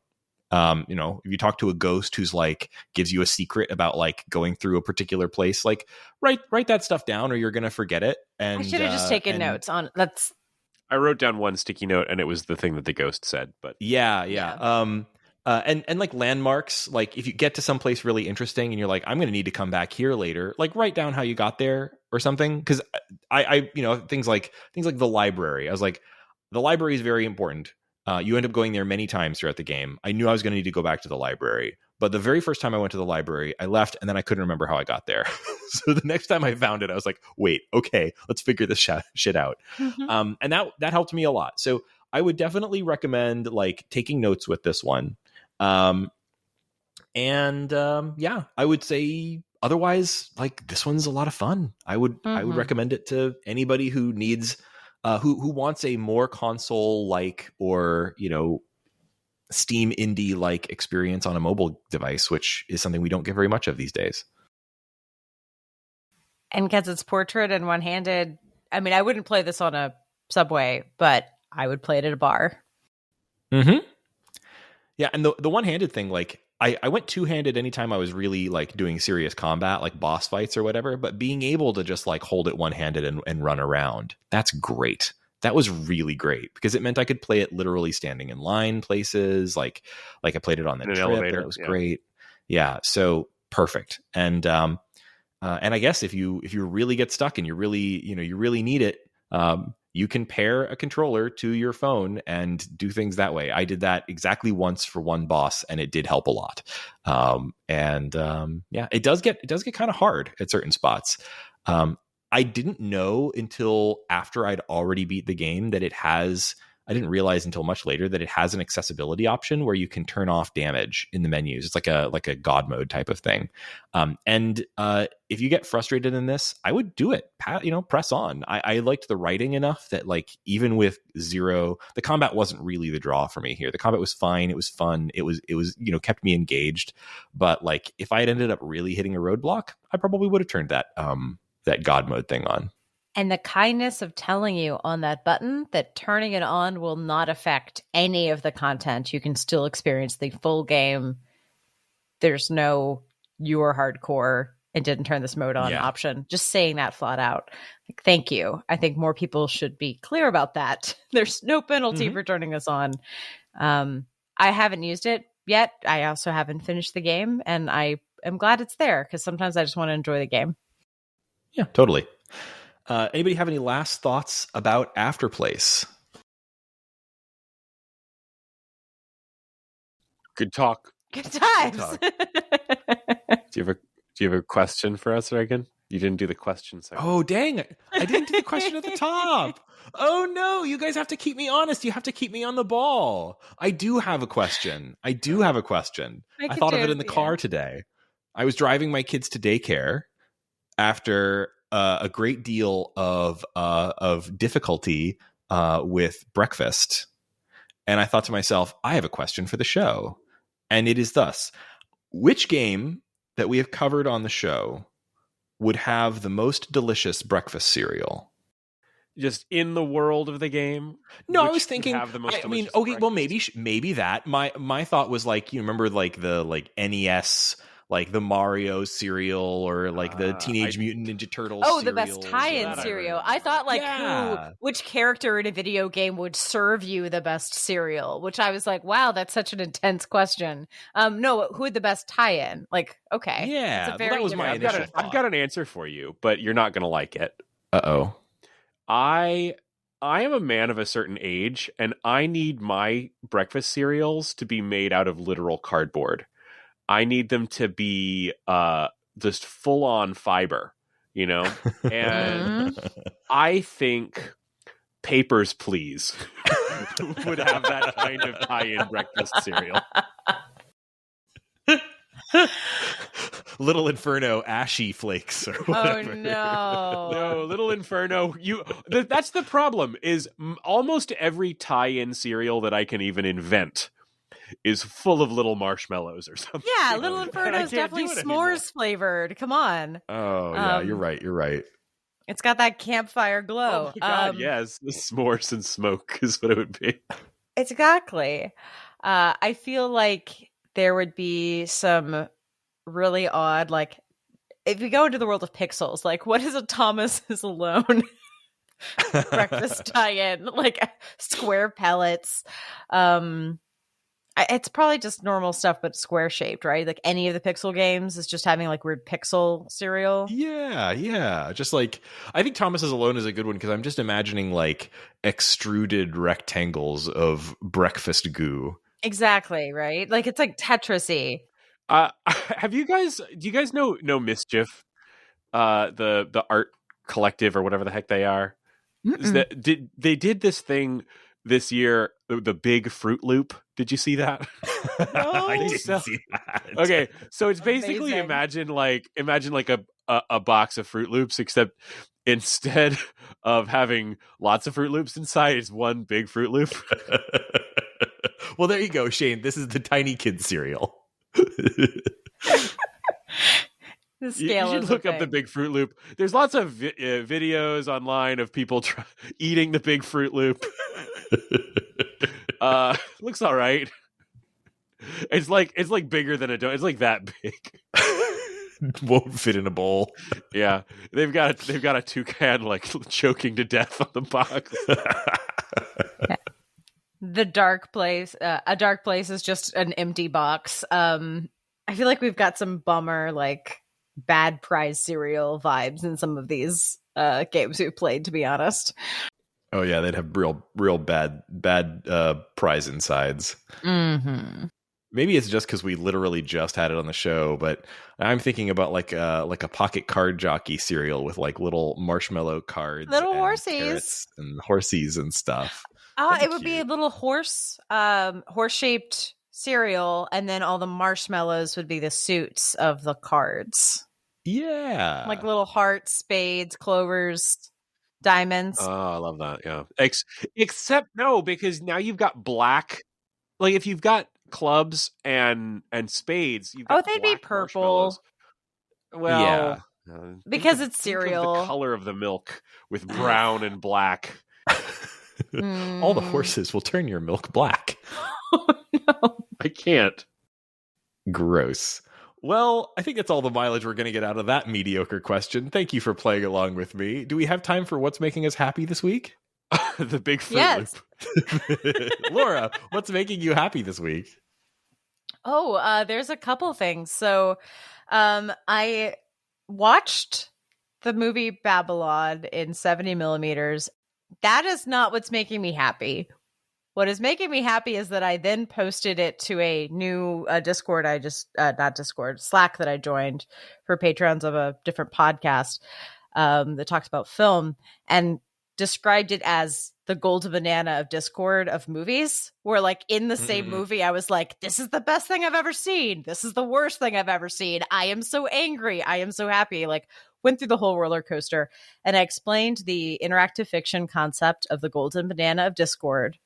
If you talk to a ghost who's like gives you a secret about like going through a particular place, like write that stuff down or you're going to forget it. And I should have just taken notes on that's. I wrote down one sticky note and it was the thing that the ghost said, but yeah. And like landmarks, like if you get to some place really interesting and you're like, I'm going to need to come back here later, like write down how you got there or something. Cause I things like the library, I was like, the library is very important. You end up going there many times throughout the game. I knew I was going to need to go back to the library, but the very first time I went to the library, I left and then I couldn't remember how I got there. So the next time I found it, I was like, wait, okay, let's figure this shit out. And that helped me a lot. So I would definitely recommend like taking notes with this one. I would say otherwise, like this one's a lot of fun. I would recommend it to anybody who needs who wants a more console like or Steam indie like experience on a mobile device, which is something we don't get very much of these days. And because it's portrait and one-handed, I mean, I wouldn't play this on a subway, but I would play it at a bar. Yeah, and the one-handed thing, like I went two-handed anytime I was really like doing serious combat, like boss fights or whatever, but being able to just like hold it one-handed and run around, that's great. That was really great because it meant I could play it literally standing in line places, like I played it on the trip, elevator. And it was great. Yeah, so perfect. And I guess if you really get stuck and you really need it, you can pair a controller to your phone and do things that way. I did that exactly once for one boss, and it did help a lot. It does get kind of hard at certain spots. I didn't know until after I'd already beat the game that I didn't realize until much later that it has an accessibility option where you can turn off damage in the menus. It's like a God mode type of thing. And if you get frustrated in this, I would do it. Press on. I liked the writing enough that like even with zero, the combat wasn't really the draw for me here. The combat was fine. It was fun. It was kept me engaged. But like if I had ended up really hitting a roadblock, I probably would have turned that God mode thing on. And the kindness of telling you on that button that turning it on will not affect any of the content. You can still experience the full game. There's no you are hardcore and didn't turn this mode on option. Just saying that flat out. Like, thank you. I think more people should be clear about that. There's no penalty for turning this on. I haven't used it yet. I also haven't finished the game, and I am glad it's there because sometimes I just want to enjoy the game. Yeah, totally. Anybody have any last thoughts about Afterplace? Good talk. Good times. Do you have a question for us, Raygan? You didn't do the question segment. Oh, dang it. I didn't do the question at the top. Oh, no. You guys have to keep me honest. You have to keep me on the ball. I do have a question. I thought of it in the car today. I was driving my kids to daycare after a great deal of difficulty with breakfast. And I thought to myself, I have a question for the show. And it is thus: which game that we have covered on the show would have the most delicious breakfast cereal? Just in the world of the game? No, I was thinking. Well, maybe that. My thought was like, you remember like the NES, like the Mario cereal or like the Teenage Mutant Ninja Turtles. Oh, the best tie-in cereal. I thought like which character in a video game would serve you the best cereal? Which I was like, wow, that's such an intense question. No, who had the best tie-in? Like, okay, yeah, that was my initial thought. I've got an answer for you, but you're not gonna like it. Uh-oh. I am a man of a certain age, and I need my breakfast cereals to be made out of literal cardboard. I need them to be just full on fiber, and I think Papers, Please would have that kind of tie-in breakfast cereal. Little Inferno Ashy Flakes or whatever. Oh no. No, Little Inferno. That's the problem is almost every tie-in cereal that I can even invent is full of little marshmallows or something. Yeah, Little Inferno is definitely s'mores flavored. Come on. Oh yeah, you're right. It's got that campfire glow. Oh my God, yes. The s'mores and smoke is what it would be. Exactly. I feel like there would be some really odd, like, if we go into the world of pixels, like, what is a Thomas is Alone breakfast tie-in? Like, square pellets. It's probably just normal stuff, but square shaped, right? Like any of the Pixel games is just having like weird pixel cereal. Yeah. Just like, I think Thomas is Alone is a good one because I'm just imagining like extruded rectangles of breakfast goo. Exactly, right? Like it's like Tetris-y. Do you guys know Mischief? The art collective or whatever the heck they are. They did this thing this year, the big Fruit Loop. Did you see that? No, I didn't see that. Okay, so it's basically imagine like a box of Fruit Loops, except instead of having lots of Fruit Loops inside, it's one big Fruit Loop. Well, there you go, Shane. This is the tiny kid cereal. The scale you should look up the big Fruit Loop. There's lots of videos online of people eating the big Fruit Loop. Looks all right. It's like bigger than a donut. It's like that big. Won't fit in a bowl. Yeah, they've got a toucan like choking to death on the box. The Dark Place. A Dark Place is just an empty box. I feel like we've got some bummer like bad prize cereal vibes in some of these games we've played, to be honest. Oh yeah, they'd have real bad prize insides. Mm-hmm. Maybe it's just because we literally just had it on the show, but I'm thinking about like a pocket card jockey cereal with like little marshmallow cards Little and horsies. carrots and horsies and stuff. It would be a little horse-shaped cereal, and then all the marshmallows would be the suits of the cards. Yeah. Like little hearts, spades, clovers, diamonds. Oh, I love that. Yeah. Except no, because now you've got black. Like if you've got clubs and spades, you've got they'd be black purple. marshmallows. Well, Yeah. Because it's think of cereal. the color of the milk with brown and black. All the horses will turn your milk black. Oh, no. I can't. Gross. Well, I think that's all the mileage we're going to get out of that mediocre question. Thank you for playing along with me. Do we have time for what's making us happy this week? The big Fruit Yes. Loop. Laura, what's making you happy this week? There's a couple things. So I watched the movie Babylon in 70 millimeters. That is not what's making me happy. What is making me happy is that I then posted it to a new Discord. Not Discord, Slack that I joined for patrons of a different podcast that talks about film, and described it as the golden banana of Discord of movies, where like in the same movie, I was like, this is the best thing I've ever seen. This is the worst thing I've ever seen. I am so angry. I am so happy. Like went through the whole roller coaster, and I explained the interactive fiction concept of the golden banana of Discord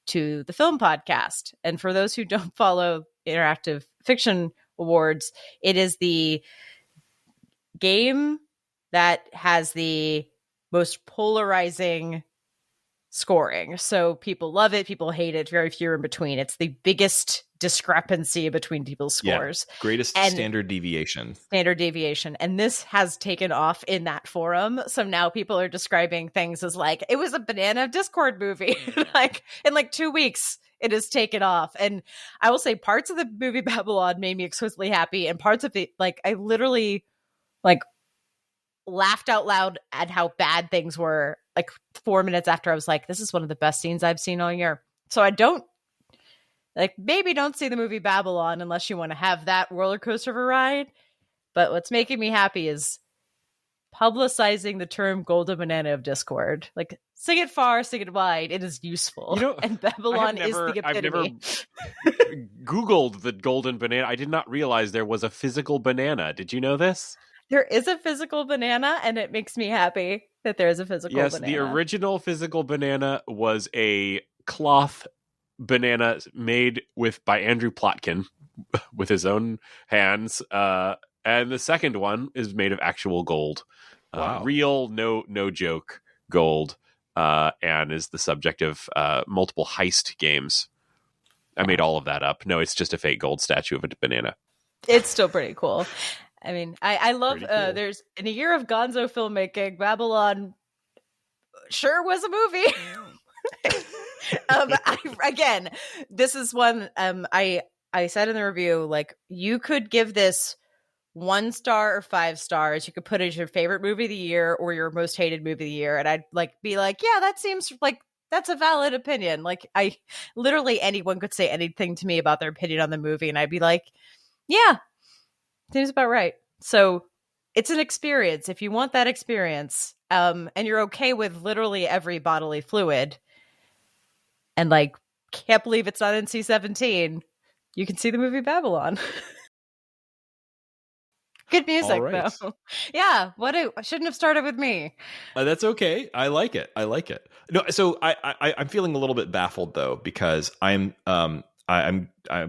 to the film podcast. And for those who don't follow interactive fiction awards, it is the game that has the most polarizing scoring. So people love it, people hate it, very few in between. It's the biggest discrepancy between people's scores. Yeah, greatest standard deviation. Standard deviation. And this has taken off in that forum. So now people are describing things as like, it was a banana Discord movie. Like in like 2 weeks, it has taken off. And I will say parts of the movie Babylon made me exquisitely happy. And parts of it, like I literally like laughed out loud at how bad things were like 4 minutes after. I was like, this is one of the best scenes I've seen all year. So I don't like, maybe don't see the movie Babylon unless you want to have that roller coaster of a ride. But what's making me happy is publicizing the term golden banana of Discord. Like, sing it far, sing it wide. It is useful. You know, and Babylon is the epitome. I've never Googled the golden banana. I did not realize there was a physical banana. Did you know this? There is a physical banana, and it makes me happy that there is a physical banana. Yes, the original physical banana was a cloth banana made by Andrew Plotkin with his own hands. And the second one is made of actual gold. Wow. Real, no joke gold. And is the subject of multiple heist games. I made all of that up. No, it's just a fake gold statue of a banana. It's still pretty cool. I mean, I love, Pretty cool. There's, in a year of gonzo filmmaking, Babylon sure was a movie. Again, this is one, I said in the review, like, you could give this 1 star or 5 stars. You could put it as your favorite movie of the year or your most hated movie of the year. And I'd like be like, yeah, that seems like that's a valid opinion. Like literally anyone could say anything to me about their opinion on the movie. And I'd be like, yeah, seems about right. So it's an experience. If you want that experience, and you're okay with literally every bodily fluid, and like can't believe it's not NC-17, you can see the movie Babylon. Good music, right. though. Yeah, I shouldn't have started with me. That's okay. I like it. No, so I'm feeling a little bit baffled though, because I'm going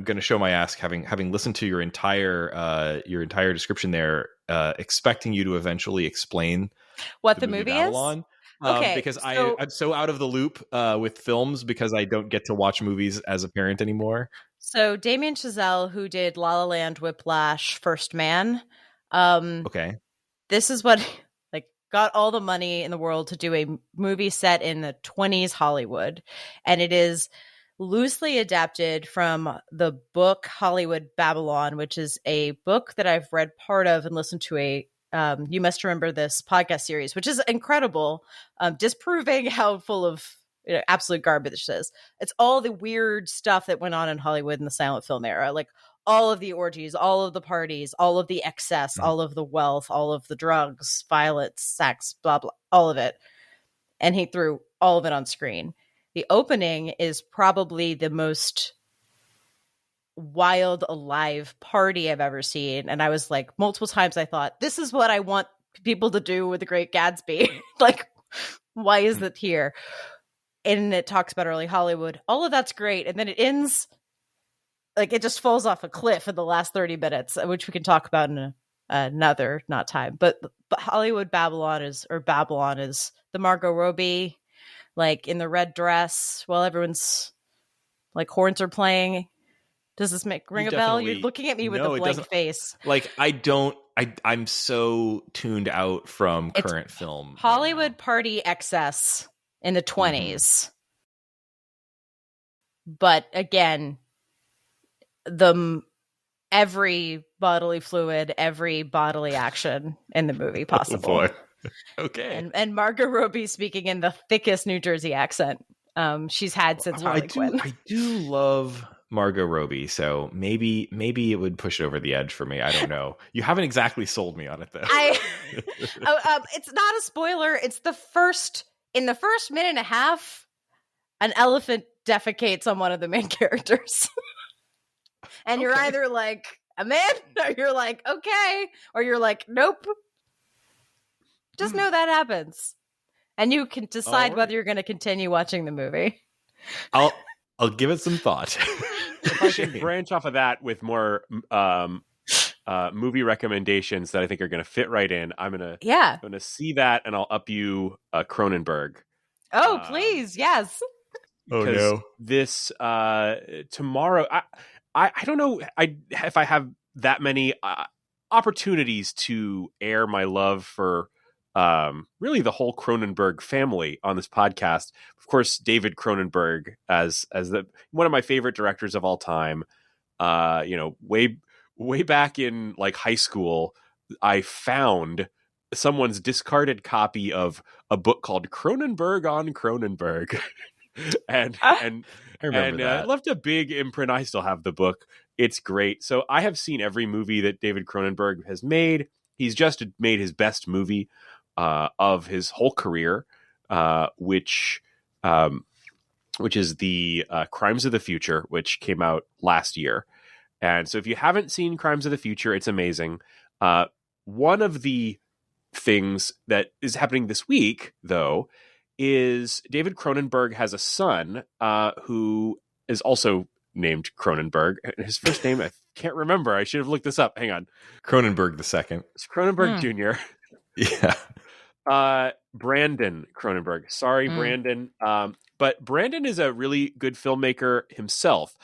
to show my ass having listened to your entire description there, expecting you to eventually explain what the movie Babylon. is. Okay, because I'm so out of the loop with films because I don't get to watch movies as a parent anymore. So Damien Chazelle, who did La La Land, Whiplash, First Man. Okay. This is what like got all the money in the world to do a movie set in the 20s Hollywood, and it is loosely adapted from the book Hollywood Babylon, which is a book that I've read part of and listened to a You Must Remember This podcast series, which is incredible, disproving how full of absolute garbage is. It's all the weird stuff that went on in Hollywood in the silent film era, like all of the orgies, all of the parties, all of the excess, all of the wealth, all of the drugs, violence, sex, blah blah, all of it, and he threw all of it on screen. The opening is probably the most wild, alive party I've ever seen, and I was like, multiple times I thought, this is what I want people to do with The Great Gatsby. Like, why is it here? And it talks about early Hollywood. All of that's great, and then it ends like it just falls off a cliff in the last 30 minutes, which we can talk about in another not time. But Hollywood Babylon is the Margot Robbie, like in the red dress while everyone's like horns are playing. Does this ring a bell? You're looking at me with a blank face. Like, I'm so tuned out from current film. Hollywood party excess in the 20s. But again, every bodily fluid, every bodily action in the movie possible. Oh boy. Okay. And Margot Robbie speaking in the thickest New Jersey accent she's had since Harley Quinn. I do love Margot Robbie, so maybe it would push it over the edge for me. I don't know. You haven't exactly sold me on it, though. It's not a spoiler. It's in the first minute and a half, an elephant defecates on one of the main characters. And you're either like, I'm in, or you're like, okay, or you're like, nope. Just know that happens. And you can decide whether you're going to continue watching the movie. I'll give it some thought. If I can branch off of that with more movie recommendations that I think are going to fit right in, I'm gonna see that, and I'll up you Cronenberg. Oh, please, yes. Oh no! This tomorrow, I don't know if I have that many opportunities to air my love for really the whole Cronenberg family on this podcast. Of course, David Cronenberg as one of my favorite directors of all time. Way back in like high school, I found someone's discarded copy of a book called Cronenberg on Cronenberg. and I remember that. Left a big imprint. I still have the book. It's great. So I have seen every movie that David Cronenberg has made. He's just made his best movie of his whole career, which is the Crimes of the Future, which came out last year. And so if you haven't seen Crimes of the Future, it's amazing. One of the things that is happening this week, though, is David Cronenberg has a son who is also named Cronenberg. His first name, I can't remember. I should have looked this up. Hang on. Cronenberg the second. It's Cronenberg Jr. Yeah. Brandon Cronenberg. Sorry, Brandon. But Brandon is a really good filmmaker himself.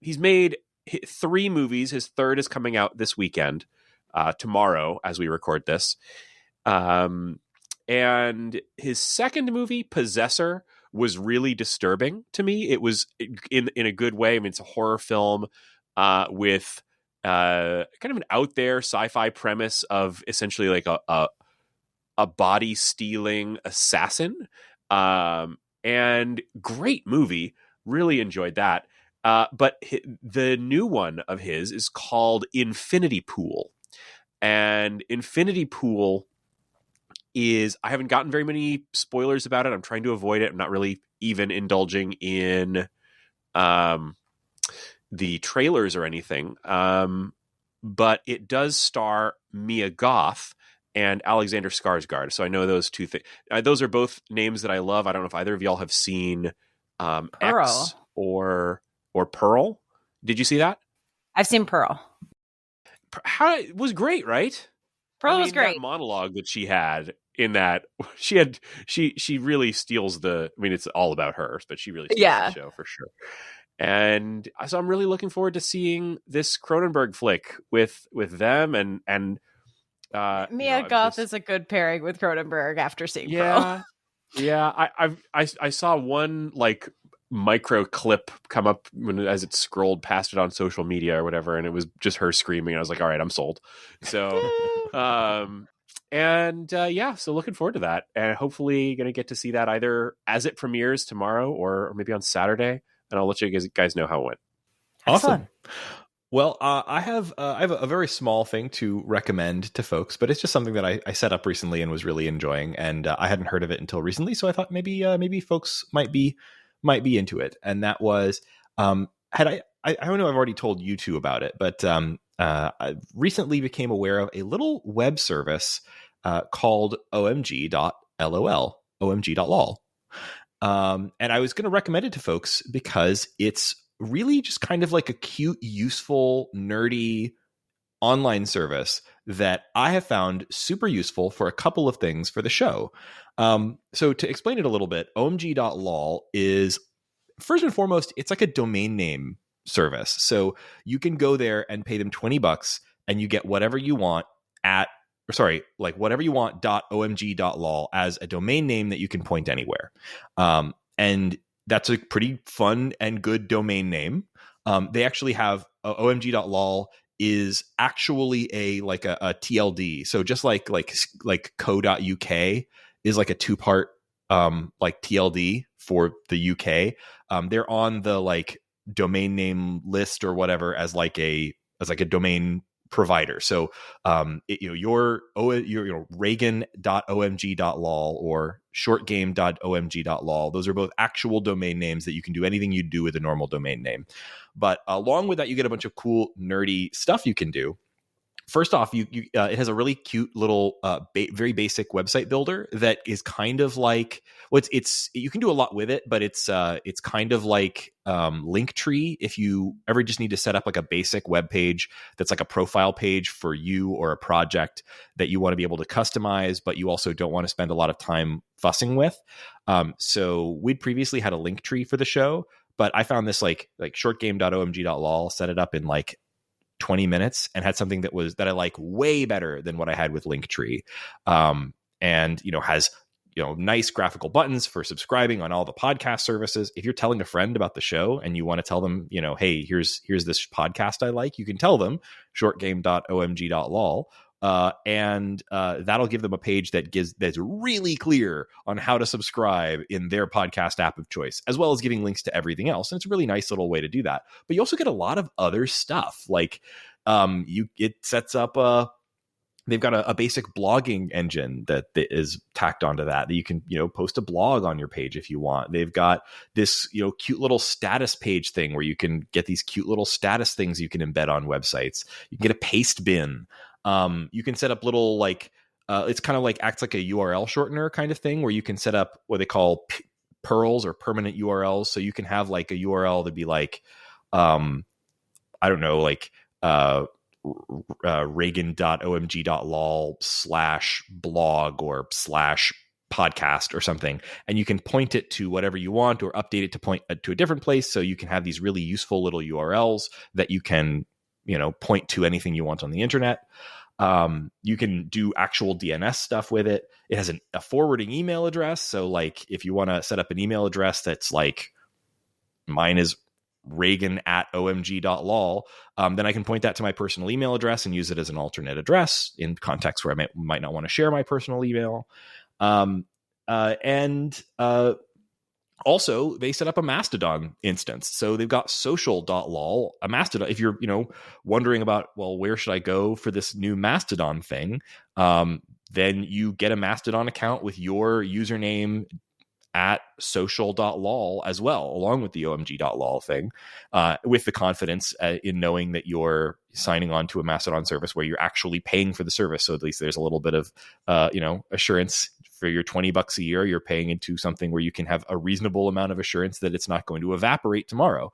He's made 3 movies. His third is coming out this weekend, tomorrow, as we record this. And his second movie, Possessor, was really disturbing to me. It was in a good way. I mean, it's a horror film with kind of an out there sci-fi premise of essentially like a body stealing assassin. And great movie. Really enjoyed that. But the new one of his is called Infinity Pool. And Infinity Pool I haven't gotten very many spoilers about it. I'm trying to avoid it. I'm not really even indulging in the trailers or anything. But it does star Mia Goth and Alexander Skarsgård. So I know those two things. Those are both names that I love. I don't know if either of y'all have seen X or Pearl. Did you see that? I've seen Pearl. It was great, right? Pearl was great. That monologue that she had in that, she really steals it's all about her, but she really steals the show for sure. And so I'm really looking forward to seeing this Cronenberg flick with them and Mia Goth is a good pairing with Cronenberg after seeing Pearl. Yeah. I saw one like micro clip come up as it scrolled past it on social media or whatever, and it was just her screaming, and I was like, all right, I'm sold. So And yeah, so looking forward to that, and hopefully going to get to see that either as it premieres tomorrow or maybe on Saturday. And I'll let you guys know how it went. Excellent. Awesome. Well, I have a very small thing to recommend to folks, but it's just something that I set up recently and was really enjoying, and I hadn't heard of it until recently, so I thought maybe folks might be into it. And that was I don't know, I've already told you two about it, but I recently became aware of a little web service called omg.lol, omg.lol. And I was going to recommend it to folks because it's really just kind of like a cute, useful, nerdy online service that I have found super useful for a couple of things for the show. So to explain it a little bit, omg.lol is, first and foremost, it's like a domain name service. So you can go there and pay them $20 and you get whatever you want whatever you want .omg.lol as a domain name that you can point anywhere. And that's a pretty fun and good domain name. They actually have omg.lol is actually a TLD. So just like co.uk is like a 2-part like TLD for the UK. They're on the like domain name list or whatever as like a domain provider. So your Raygan.omg.lol or shortgame.omg.lol, those are both actual domain names that you can do anything you do with a normal domain name. But along with that, you get a bunch of cool nerdy stuff you can do. First off, it has a really cute little, very basic website builder that is kind of like, it's you can do a lot with it, but it's kind of like Linktree. If you ever just need to set up like a basic web page that's like a profile page for you or a project that you want to be able to customize, but you also don't want to spend a lot of time fussing with. So we'd previously had a Linktree for the show, but I found this like shortgame.omg.lol, set it up in like 20 minutes and had something that I like way better than what I had with Linktree. And has nice graphical buttons for subscribing on all the podcast services. If you're telling a friend about the show and you want to tell them, hey, here's this podcast I like, you can tell them shortgame.omg.lol. And that'll give them a page that's really clear on how to subscribe in their podcast app of choice, as well as giving links to everything else. And it's a really nice little way to do that. But you also get a lot of other stuff, like it sets up they've got a basic blogging engine that is tacked onto that you can post a blog on your page if you want. They've got this cute little status page thing where you can get these cute little status things you can embed on websites. You can get a paste bin. You can set up little it's kind of like acts like a URL shortener kind of thing where you can set up what they call PURLs or permanent URLs. So you can have like a URL that'd be like, I don't know, like Raygan.omg.lol /blog or /podcast or something. And you can point it to whatever you want or update it to point to a different place. So you can have these really useful little URLs that you can, point to anything you want on the internet. You can do actual DNS stuff with it. It has a forwarding email address. So like if you want to set up an email address that's like mine is Raygan@omg.lol, then I can point that to my personal email address and use it as an alternate address in contexts where I might not want to share my personal email. Also, they set up a Mastodon instance. So they've got social.lol, a Mastodon. If you're, wondering about, well, where should I go for this new Mastodon thing? Then you get a Mastodon account with your username at social.lol as well, along with the omg.lol thing, with the confidence in knowing that you're signing on to a Mastodon service where you're actually paying for the service. So at least there's a little bit of, assurance. For your $20 a year, you're paying into something where you can have a reasonable amount of assurance that it's not going to evaporate tomorrow,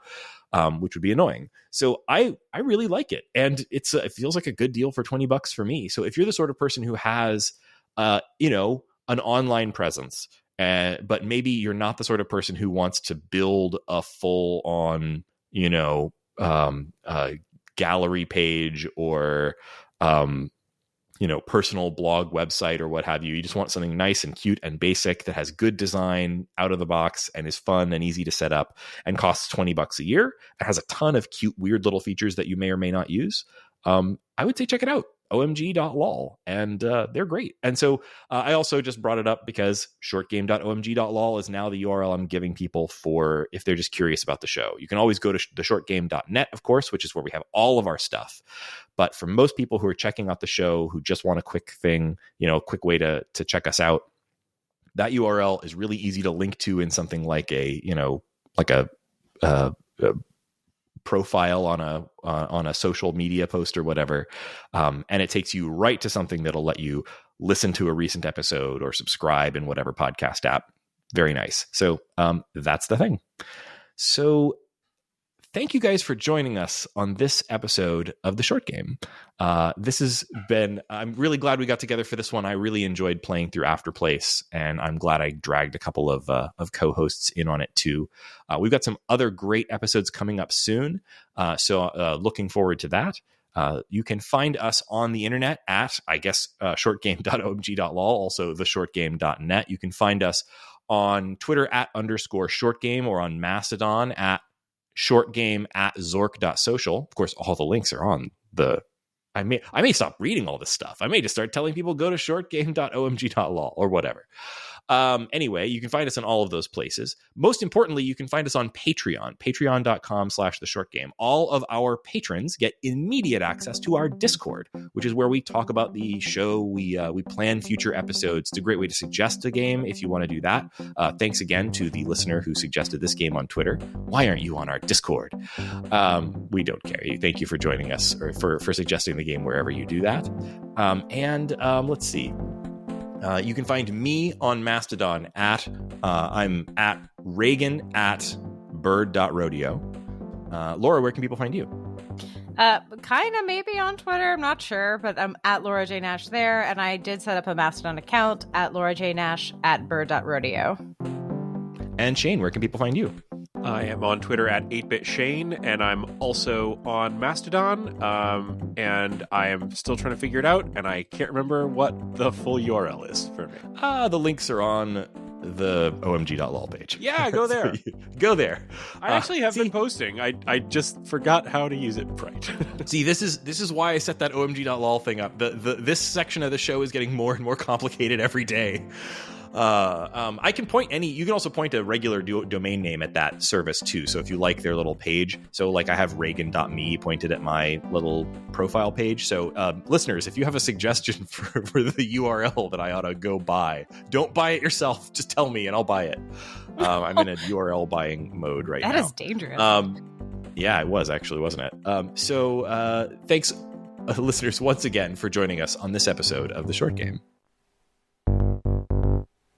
which would be annoying. So I really like it. And it feels like a good deal for $20 for me. So if you're the sort of person who has, an online presence, but maybe you're not the sort of person who wants to build a full on, gallery page or, personal blog website or what have you. You just want something nice and cute and basic that has good design out of the box and is fun and easy to set up and costs $20 a year. It has a ton of cute, weird little features that you may or may not use. I would say check it out. omg.lol, and they're great. And so I also just brought it up because shortgame.omg.lol is now the URL I'm giving people for if they're just curious about the show. You can always go to theshortgame.net, of course, which is where we have all of our stuff. But for most people who are checking out the show, who just want a quick thing, a quick way to check us out, that URL is really easy to link to in something like a profile on a social media post or whatever, and it takes you right to something that'll let you listen to a recent episode or subscribe in whatever podcast app. Very nice. So that's the thing. So thank you guys for joining us on this episode of The Short Game. This has been, I'm really glad we got together for this one. I really enjoyed playing through Afterplace, and I'm glad I dragged a couple of co-hosts in on it too. We've got some other great episodes coming up soon, so looking forward to that. You can find us on the internet at, shortgame.omg.lol, also theshortgame.net. You can find us on Twitter at _shortgame, or on Mastodon at shortgame at zork.social. Of course, all the links are on the... I may stop reading all this stuff. I may just start telling people go to shortgame.omg.lol or whatever. Anyway, you can find us in all of those places. Most importantly, you can find us on Patreon, patreon.com/theshortgame. All of our patrons get immediate access to our Discord, which is where we talk about the show. We plan future episodes. It's a great way to suggest a game if you want to do that. Thanks again to the listener who suggested this game on Twitter. Why aren't you on our Discord? We don't care. Thank you for joining us, or for suggesting the game wherever you do that. Let's see. You can find me on Mastodon I'm at Raygan at bird.rodeo. Laura, where can people find you? Kind of maybe on Twitter. I'm not sure, but I'm at Laura J. Nash there. And I did set up a Mastodon account at Laura J. Nash at bird.rodeo. And Shane, where can people find you? I am on Twitter at 8bitshane, and I'm also on Mastodon, and I am still trying to figure it out, and I can't remember what the full URL is for me. The links are on the omg.lol page. Yeah, go there. Go there. I actually have been posting. I just forgot how to use it right. See, this is why I set that omg.lol thing up. This section of the show is getting more and more complicated every day. I can you can also point a regular domain name at that service too. So if you like their little page, so like I have Raygan.me pointed at my little profile page. So listeners, if you have a suggestion for the URL that I ought to go buy, don't buy it yourself. Just tell me and I'll buy it. I'm in a URL buying mode right now. That is dangerous. Yeah, it was actually, wasn't it? So thanks listeners once again for joining us on this episode of The Short Game.